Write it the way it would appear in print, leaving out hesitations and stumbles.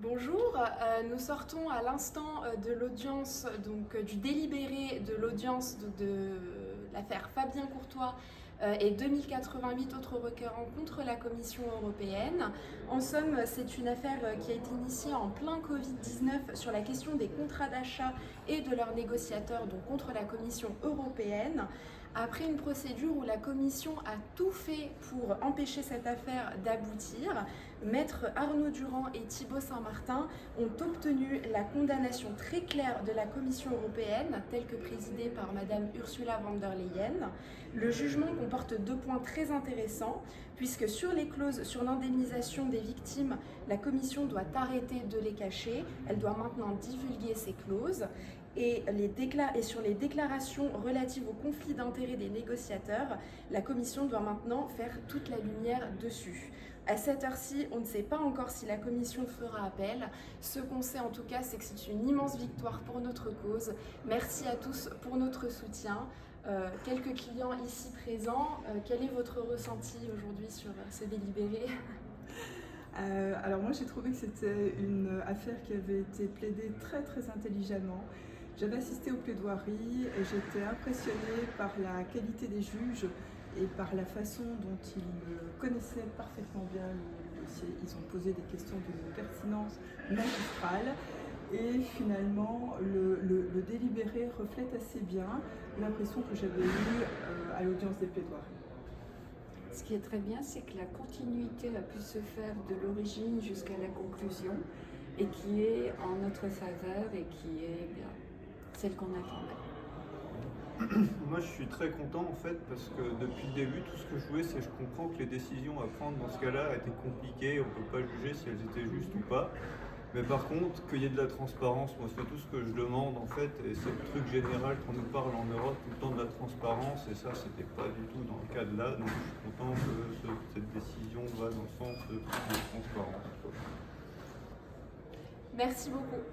Bonjour, nous sortons à l'instant de l'audience, du délibéré de l'audience de l'affaire Fabien Courtois et 2088 autres requérants contre la Commission européenne. En somme, c'est une affaire qui a été initiée en plein Covid-19 sur la question des contrats d'achat et de leurs négociateurs, donc contre la Commission européenne. Après une procédure où la Commission a tout fait pour empêcher cette affaire d'aboutir, Maître Arnaud Durand et Thibault Saint-Martin ont obtenu la condamnation très claire de la Commission européenne, telle que présidée par Madame Ursula von der Leyen. Le jugement comporte 2 points très intéressants, puisque sur les clauses sur l'indemnisation des victimes, la Commission doit arrêter de les cacher, elle doit maintenant divulguer ces clauses. Et sur les déclarations relatives au conflit d'intérêts des négociateurs, la Commission doit maintenant faire toute la lumière dessus. À cette heure-ci, on ne sait pas encore si la Commission fera appel. Ce qu'on sait en tout cas, c'est que c'est une immense victoire pour notre cause. Merci à tous pour notre soutien. Quelques clients ici présents, quel est votre ressenti aujourd'hui sur ce délibéré ? Alors moi j'ai trouvé que c'était une affaire qui avait été plaidée très très intelligemment. J'avais assisté aux plaidoiries et j'étais impressionnée par la qualité des juges et par la façon dont ils connaissaient parfaitement bien le dossier. Ils ont posé des questions d'une pertinence magistrale et finalement le délibéré reflète assez bien l'impression que j'avais eue à l'audience des plaidoiries. Ce qui est très bien, c'est que la continuité a pu se faire de l'origine jusqu'à la conclusion et qui est en notre faveur et qui est celle qu'on attendait. Moi je suis très content en fait parce que depuis le début tout ce que je voulais c'est que je comprends que les décisions à prendre dans ce cas-là étaient compliquées, on ne peut pas juger si elles étaient justes ou pas. Mais par contre qu'il y ait de la transparence, moi c'est tout ce que je demande en fait et c'est le truc général qu'on nous parle en Europe tout le temps de la transparence et ça c'était pas du tout dans le cas de là, donc je suis content que cette décision va dans le sens de transparence. Merci beaucoup.